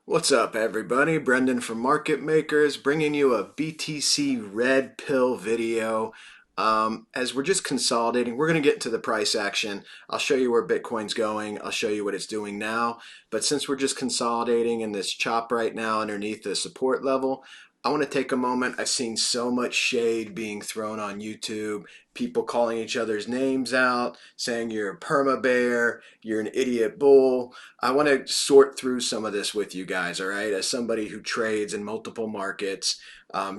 What's up, everybody? Brendan from Market Makers bringing you a BTC Red Pill video. As we're just consolidating, we're going to get into the price action. I'll show you where Bitcoin's going. I'll show you what it's doing now. But since we're just consolidating in this chop right now underneath the support level, I want to take a moment. I've seen so much shade being thrown on YouTube, people calling each other's names out, saying you're a perma bear, you're an idiot bull. I want to sort through some of this with you guys, all right? As somebody who trades in multiple markets,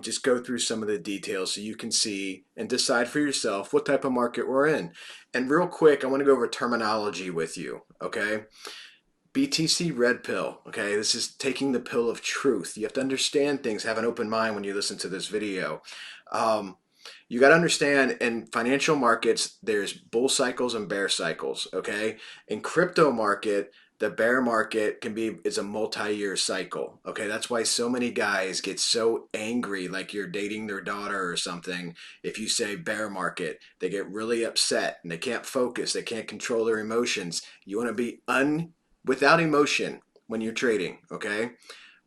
just go through some of the details so you can see and decide for yourself what type of market we're in. And real quick, I want to go over terminology with you, okay? BTC Red Pill, okay? This is taking the pill of truth. You have to understand things, have an open mind when you listen to this video. Um, you got to understand in financial markets, there's bull cycles and bear cycles, okay? In crypto market, the bear market is a multi-year cycle, okay? That's why so many guys get so angry, like you're dating their daughter or something. If you say bear market, they get really upset and they can't focus, they can't control their emotions. You want to be without emotion when you're trading, okay?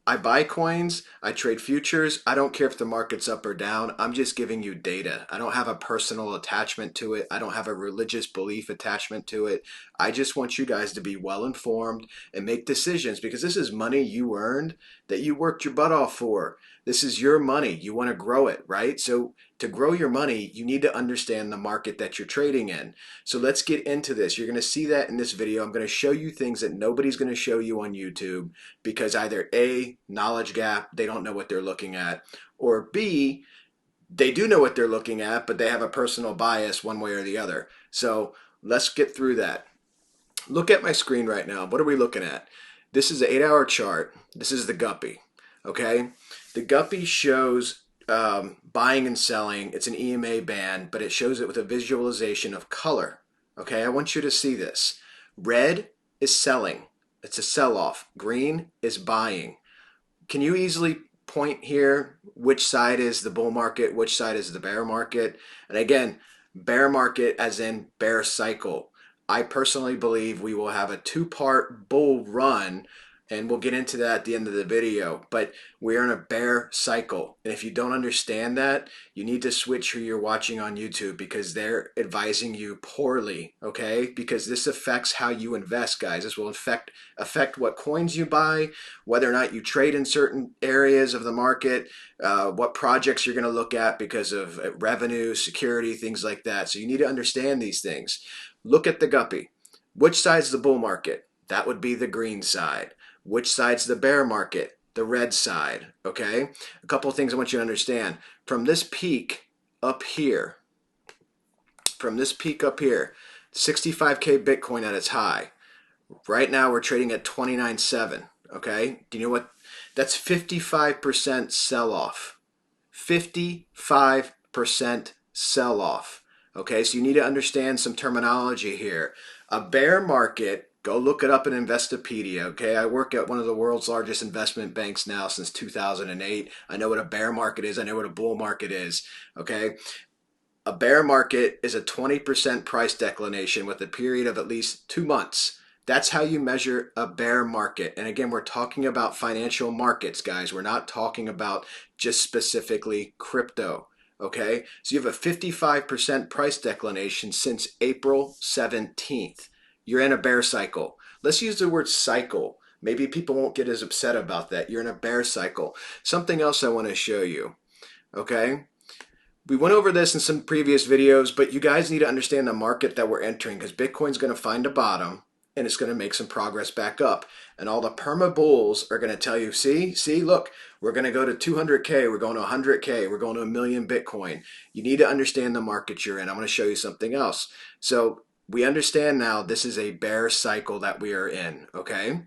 I buy coins, I trade futures. I don't care if the market's up or down. I'm just giving you data. I don't have a personal attachment to it. I don't have a religious belief attachment to it. I just want you guys to be well informed and make decisions because this is money you earned that you worked your butt off for. This is your money. You want to grow it, right? So to grow your money, you need to understand the market that you're trading in. So let's get into this. You're going to see that in this video. I'm going to show you things that nobody's going to show you on YouTube because either A, knowledge gap, they don't know what they're looking at, or B, they do know what they're looking at, but they have a personal bias one way or the other. So let's get through that. Look at my screen right now. What are we looking at? This is an 8-hour chart. This is the guppy, okay? The guppy shows buying and selling. It's an EMA band, but it shows it with a visualization of color, okay? I want you to see this. Red is selling. It's a sell-off. Green is buying. Can you easily point here which side is the bull market, which side is the bear market? And again, bear market as in bear cycle. I personally believe we will have a two-part bull run, and we'll get into that at the end of the video. But we're in a bear cycle. And if you don't understand that, you need to switch who you're watching on YouTube because they're advising you poorly, okay? Because this affects how you invest, guys. This will affect what coins you buy, whether or not you trade in certain areas of the market, what projects you're going to look at because of revenue, security, things like that. So you need to understand these things. Look at the guppy. Which side's the bull market? That would be the green side. Which side's the bear market? The red side, okay? A couple of things I want you to understand. From this peak up here, 65K Bitcoin at its high. Right now we're trading at 29.7, okay? Do you know what? That's 55% sell-off. 55% sell-off. Okay, so you need to understand some terminology here. A bear market, go look it up in Investopedia, okay? I work at one of the world's largest investment banks now since 2008. I know what a bear market is. I know what a bull market is, okay? A bear market is a 20% price declination with a period of at least 2 months. That's how you measure a bear market. And again, we're talking about financial markets, guys. We're not talking about just specifically crypto. Okay, so you have a 55% price declination since April 17th. You're in a bear cycle. Let's use the word cycle. Maybe people won't get as upset about that. You're in a bear cycle. Something else I want to show you. Okay, we went over this in some previous videos, but you guys need to understand the market that we're entering because Bitcoin's going to find a bottom and it's going to make some progress back up. And all the perma bulls are going to tell you, see, look, we're going to go to 200K, we're going to 100K, we're going to 1,000,000 Bitcoin. You need to understand the market you're in. I'm going to show you something else. So we understand now this is a bear cycle that we are in, okay?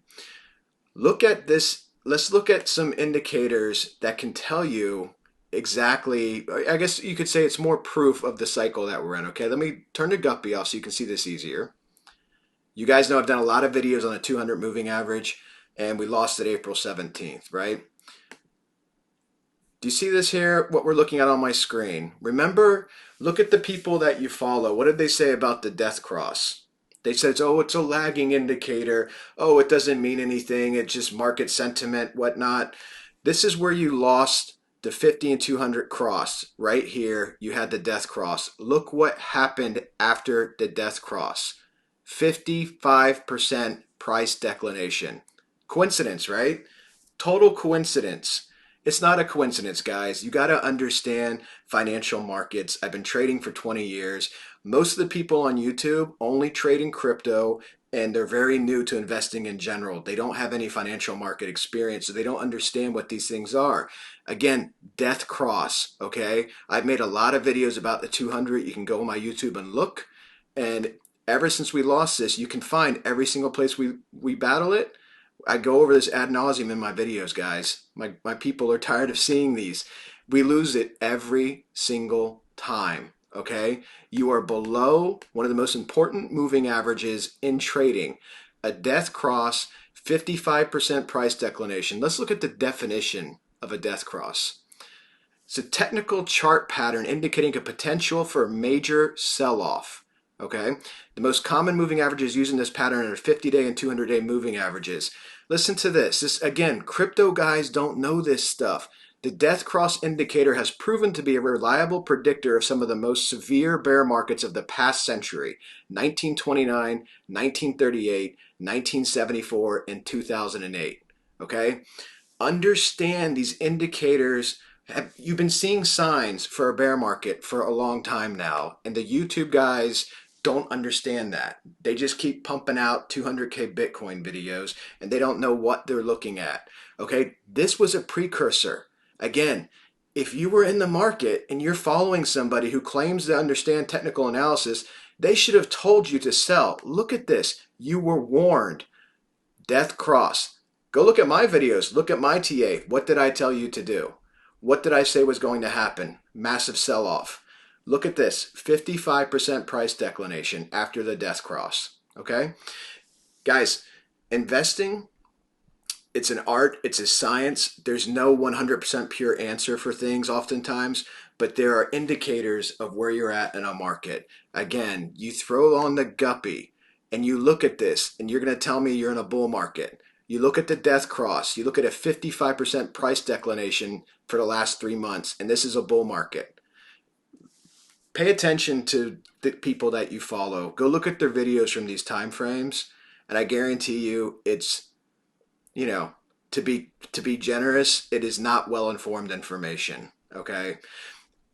Look at this. Let's look at some indicators that can tell you exactly, I guess you could say it's more proof of the cycle that we're in, okay? Let me turn the guppy off so you can see this easier. You guys know I've done a lot of videos on a 200 moving average, and we lost it April 17th, right? Do you see this here, what we're looking at on my screen? Remember, look at the people that you follow. What did they say about the death cross? They said, oh, it's a lagging indicator. Oh, it doesn't mean anything. It's just market sentiment, whatnot. This is where you lost the 50 and 200 cross. Right here, you had the death cross. Look what happened after the death cross. 55% price declination. Coincidence, right? Total coincidence. It's not a coincidence, guys. You got to understand financial markets. I've been trading for 20 years. Most of the people on YouTube only trade in crypto and they're very new to investing in general. They don't have any financial market experience, so they don't understand what these things are. Again, death cross, okay? I've made a lot of videos about the 200. You can go on my YouTube and look. And ever since we lost this, you can find every single place we battle it. I go over this ad nauseum in my videos, guys. My people are tired of seeing these. We lose it every single time, okay? You are below one of the most important moving averages in trading. A death cross, 55% price declination. Let's look at the definition of a death cross. It's a technical chart pattern indicating a potential for a major sell-off. Okay, the most common moving averages using this pattern are 50-day and 200-day moving averages. Listen to this. This again, crypto guys don't know this stuff. The death cross indicator has proven to be a reliable predictor of some of the most severe bear markets of the past century: 1929, 1938, 1974, and 2008. Okay, understand these indicators. You've been seeing signs for a bear market for a long time now, and the YouTube guys don't understand that. They just keep pumping out 200K Bitcoin videos and they don't know what they're looking at. Okay, this was a precursor. Again, if you were in the market and you're following somebody who claims to understand technical analysis, they should have told you to sell. Look at this. You were warned. Death cross. Go look at my videos. Look at my TA. What did I tell you to do? What did I say was going to happen? Massive sell-off. Look at this, 55% price declination after the death cross, okay? Guys, investing, it's an art, it's a science. There's no 100% pure answer for things oftentimes, but there are indicators of where you're at in a market. Again, you throw on the guppy and you look at this and you're gonna tell me you're in a bull market. You look at the death cross, you look at a 55% price declination for the last 3 months, and this is a bull market. Pay attention to the people that you follow. Go look at their videos from these time frames, and I guarantee you it's, you know, to be generous, it is not well-informed information, okay?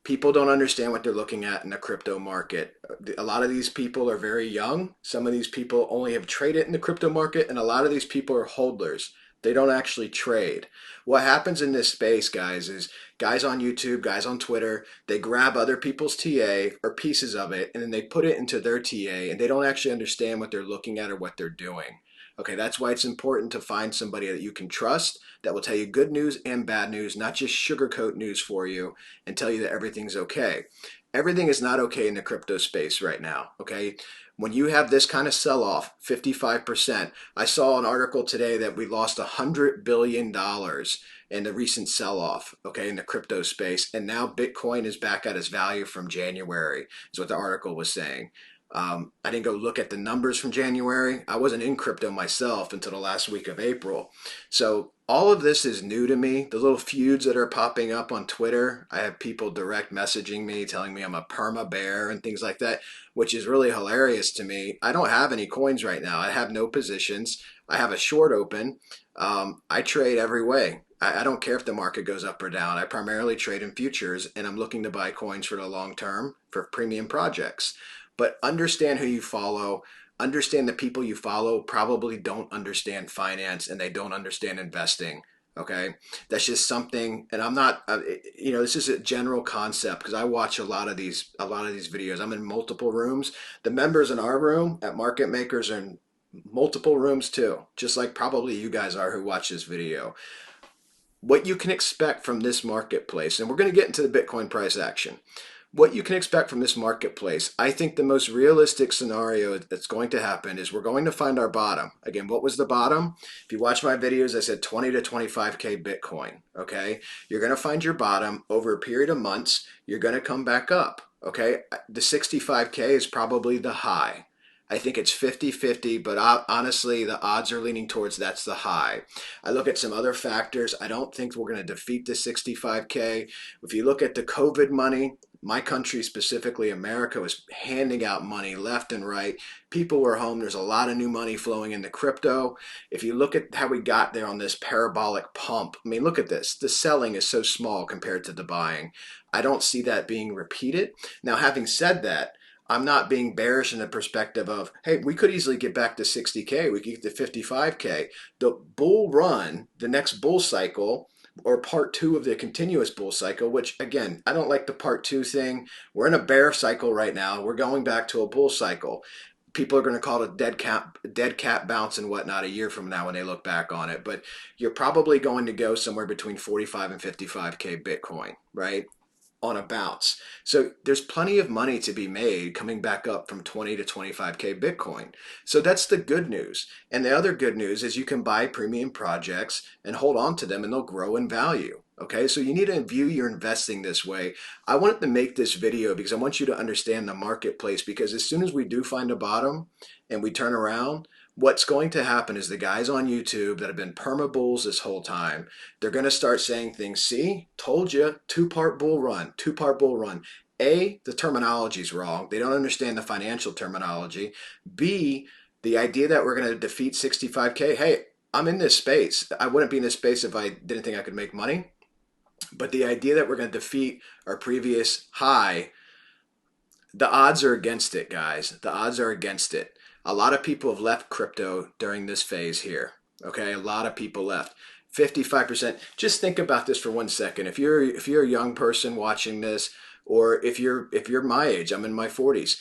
People don't understand what they're looking at in the crypto market. A lot of these people are very young. Some of these people only have traded in the crypto market, and a lot of these people are hodlers. They don't actually trade. What happens in this space, guys, is guys on YouTube, guys on Twitter, they grab other people's TA or pieces of it, and then they put it into their TA, and they don't actually understand what they're looking at or what they're doing. Okay, that's why it's important to find somebody that you can trust that will tell you good news and bad news, not just sugarcoat news for you and tell you that everything's okay. Everything is not okay in the crypto space right now, okay? When you have this kind of sell-off, 55%, I saw an article today that we lost $100 billion in the recent sell-off, okay, in the crypto space, and now Bitcoin is back at its value from January, is what the article was saying. I didn't go look at the numbers from January. I wasn't in crypto myself until the last week of April. So all of this is new to me. The little feuds that are popping up on Twitter, I have people direct messaging me telling me I'm a perma bear and things like that, which is really hilarious to me. I don't have any coins right now. I have no positions. I have a short open. I trade every way. I don't care if the market goes up or down. I primarily trade in futures, and I'm looking to buy coins for the long term for premium projects. But understand who you follow. Understand the people you follow probably don't understand finance and they don't understand investing. Okay, that's just something. And I'm not, this is a general concept because I watch a lot of these videos. I'm in multiple rooms. The members in our room at Market Makers are in multiple rooms too, just like probably you guys are who watch this video. What you can expect from this marketplace, and we're going to get into the Bitcoin price action. What you can expect from this marketplace, I think the most realistic scenario that's going to happen is we're going to find our bottom. Again, what was the bottom? If you watch my videos, I said 20 to 25K Bitcoin, okay? You're going to find your bottom over a period of months. You're going to come back up, okay? The 65K is probably the high. I think it's 50-50, but honestly, the odds are leaning towards that's the high. I look at some other factors. I don't think we're going to defeat the 65K. If you look at the COVID money, my country, specifically America, was handing out money left and right. People were home. There's a lot of new money flowing into crypto. If you look at how we got there on this parabolic pump, I mean, look at this. The selling is so small compared to the buying. I don't see that being repeated. Now, having said that, I'm not being bearish in the perspective of, hey, we could easily get back to 60K. We could get to 55K. The bull run, the next bull cycle, or part two of the continuous bull cycle, which again, I don't like the part two thing. We're in a bear cycle right now. We're going back to a bull cycle. People are going to call it a dead cat bounce and whatnot a year from now when they look back on it. But you're probably going to go somewhere between 45 and 55K Bitcoin, right? On a bounce. So there's plenty of money to be made coming back up from 20 to 25K Bitcoin. So that's the good news. And the other good news is you can buy premium projects and hold on to them and they'll grow in value. Okay, so you need to view your investing this way. I wanted to make this video because I want you to understand the marketplace, because as soon as we do find a bottom and we turn around, what's going to happen is the guys on YouTube that have been perma bulls this whole time, they're going to start saying things. See, told you, two-part bull run, two-part bull run. A, the terminology's wrong. They don't understand the financial terminology. B, the idea that we're going to defeat 65K. Hey, I'm in this space. I wouldn't be in this space if I didn't think I could make money. But the idea that we're going to defeat our previous high, the odds are against it, guys. The odds are against it. A lot of people have left crypto during this phase here. Okay, a lot of people left. 55%. Just think about this for 1 second. If you're a young person watching this, or if you're my age, I'm in my 40s.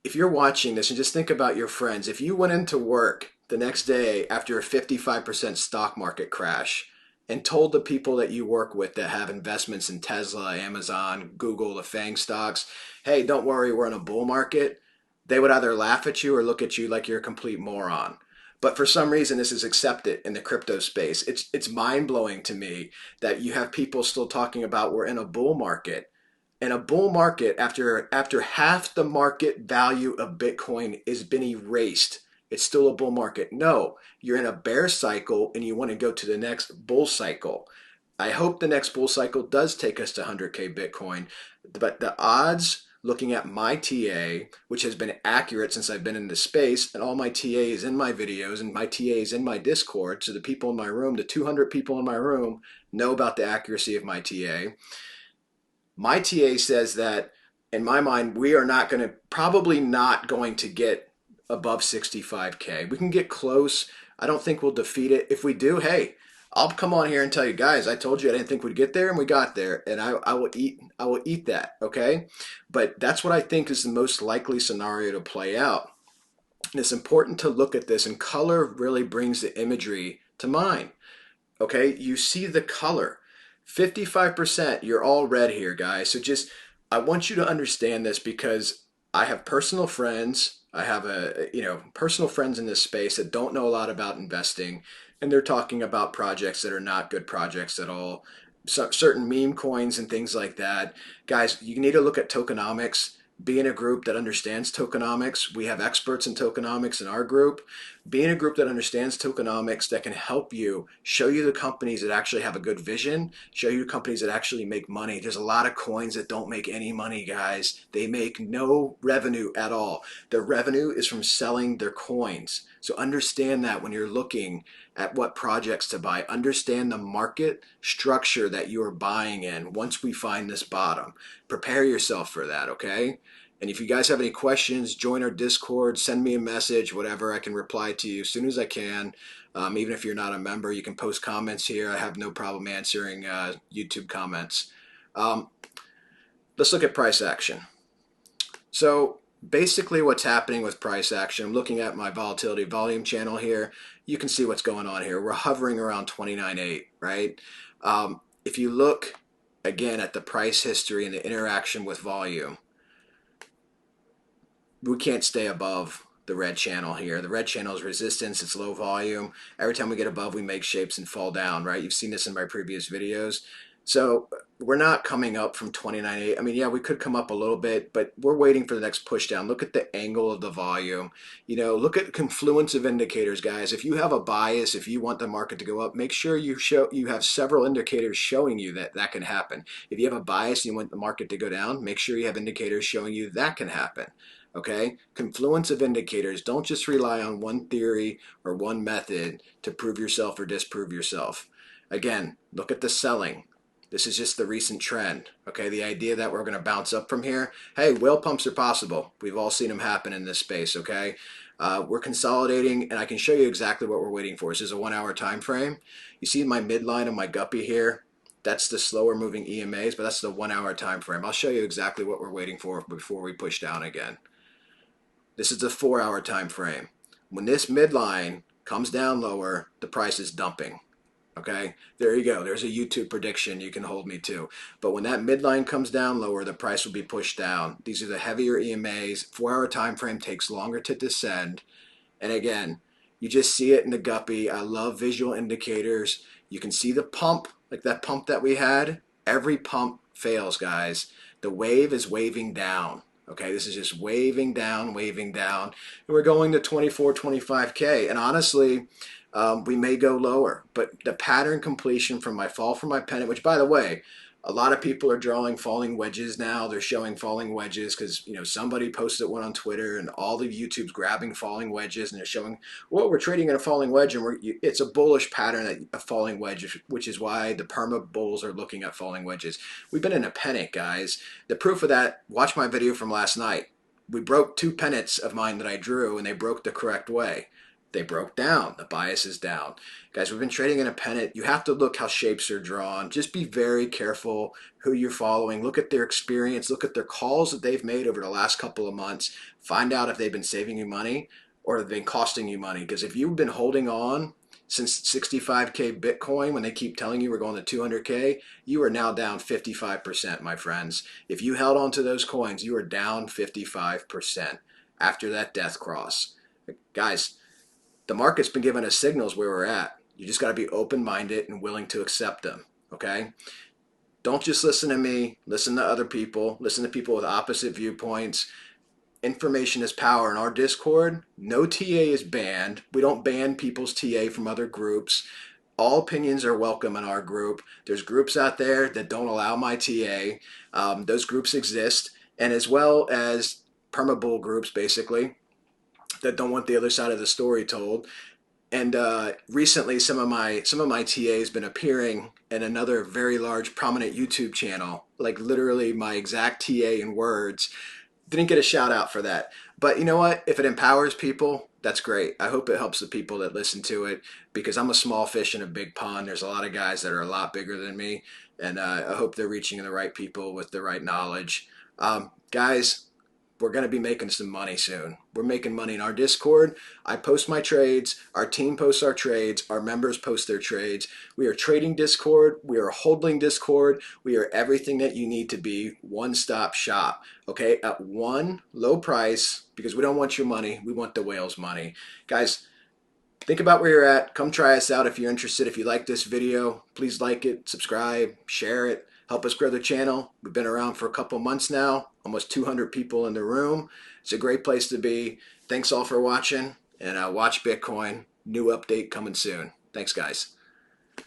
If you're watching this and just think about your friends, if you went into work the next day after a 55% stock market crash and told the people that you work with that have investments in Tesla, Amazon, Google, the FANG stocks, hey, don't worry, we're in a bull market, they would either laugh at you or look at you like you're a complete moron. But for some reason, this is accepted in the crypto space. It's mind-blowing to me that you have people still talking about we're in a bull market. In a bull market, after half the market value of Bitcoin has been erased, it's still a bull market. No, you're in a bear cycle and you want to go to the next bull cycle. I hope the next bull cycle does take us to 100K Bitcoin, but the odds, looking at my TA, which has been accurate since I've been in this space, and all my TAs in my videos and my TAs in my Discord, so the people in my room, the 200 people in my room know about the accuracy of my TA. My TA says that in my mind, we are not going to, probably not going to get above 65K. We can get close. I don't think we'll defeat it. If we do, hey, I'll come on here and tell you guys, I told you I didn't think we'd get there and we got there, and I will eat that, okay? But that's what I think is the most likely scenario to play out. And it's important to look at this, and color really brings the imagery to mind. Okay, you see the color. 55%, you're all red here, guys. So just, I want you to understand this, because I have personal friends. I have personal friends in this space that don't know a lot about investing, and they're talking about projects that are not good projects at all. Certain meme coins and things like that. Guys, you need to look at tokenomics. Be in a group that understands tokenomics. We have experts in tokenomics in our group. Be in a group that understands tokenomics, that can help you, show you the companies that actually have a good vision, show you companies that actually make money. There's a lot of coins that don't make any money, guys. They make no revenue at all. Their revenue is from selling their coins. So understand that when you're looking at what projects to buy. Understand the market structure that you are buying in once we find this bottom. Prepare yourself for that, okay? And if you guys have any questions, join our Discord, send me a message, whatever. I can reply to you as soon as I can. Even if you're not a member, you can post comments here. I have no problem answering YouTube comments. Let's look at price action. So basically what's happening with price action, I'm looking at my volatility volume channel here. You can see what's going on here. We're hovering around 29.8, right? If you look again at the price history and the interaction with volume, we can't stay above the red channel here. The red channel is resistance, it's low volume. Every time we get above, we make shapes and fall down, right? You've seen this in my previous videos. So we're not coming up from 29.8. I mean, yeah, we could come up a little bit, but we're waiting for the next push down. Look at the angle of the volume. Look at confluence of indicators, guys. If you have a bias, if you want the market to go up, make sure you have several indicators showing you that that can happen. If you have a bias and you want the market to go down, make sure you have indicators showing you that can happen. Okay? Confluence of indicators. Don't just rely on one theory or one method to prove yourself or disprove yourself. Again, look at the selling. This is just the recent trend. Okay, the idea that we're going to bounce up from here. Hey, whale pumps are possible. We've all seen them happen in this space. Okay, we're consolidating, and I can show you exactly what we're waiting for. This is a 1 hour time frame. You see my midline of my guppy here. That's the slower moving EMAs, but that's the 1 hour time frame. I'll show you exactly what we're waiting for before we push down again. This is the 4 hour time frame. When this midline comes down lower, the price is dumping. Okay, there you go. There's a YouTube prediction you can hold me to. But when that midline comes down lower, the price will be pushed down. These are the heavier EMAs. 4 hour time frame takes longer to descend. And again, you just see it in the guppy. I love visual indicators. You can see the pump, like that pump that we had. Every pump fails, guys. The wave is waving down. Okay, this is just waving down, waving down. And we're going to 24, 25K. And honestly, we may go lower, but the pattern completion from my fall from my pennant, which by the way, a lot of people are drawing falling wedges now. They're showing falling wedges because somebody posted one on Twitter, and all the YouTube's grabbing falling wedges, and they're showing, well, we're trading in a falling wedge, and it's a bullish pattern that a falling wedge, which is why the perma bulls are looking at falling wedges. We've been in a pennant, guys. The proof of that, watch my video from last night. We broke 2 pennants of mine that I drew, and they broke the correct way. They broke down. The bias is down. Guys, we've been trading in a pennant. You have to look how shapes are drawn. Just be very careful who you're following. Look at their experience. Look at their calls that they've made over the last couple of months. Find out if they've been saving you money or have been costing you money. Because if you've been holding on since 65K Bitcoin, when they keep telling you we're going to 200K, you are now down 55%, my friends. If you held on to those coins, you are down 55% after that death cross. Guys, the market's been giving us signals where we're at. You just got to be open-minded and willing to accept them, okay? Don't just listen to me. Listen to other people. Listen to people with opposite viewpoints. Information is power. In our Discord, no TA is banned. We don't ban people's TA from other groups. All opinions are welcome in our group. There's groups out there that don't allow my TA. Those groups exist, and as well as permabull groups, basically, that don't want the other side of the story told. And recently, some of my TAs been appearing in another very large, prominent YouTube channel, like literally my exact TA in words. Didn't get a shout out for that. But you know what? If it empowers people, that's great. I hope it helps the people that listen to it, because I'm a small fish in a big pond. There's a lot of guys that are a lot bigger than me, and I hope they're reaching the right people with the right knowledge. Guys, we're going to be making some money soon. We're making money in our Discord. I post my trades. Our team posts our trades. Our members post their trades. We are trading Discord. We are holding Discord. We are everything that you need to be. One-stop shop. Okay, at one low price, because we don't want your money. We want the whale's money. Guys, think about where you're at. Come try us out if you're interested. If you like this video, please like it, subscribe, share it. Help us grow the channel. We've been around for a couple months now, almost 200 people in the room. It's a great place to be. Thanks all for watching, and watch Bitcoin. New update coming soon. Thanks, guys.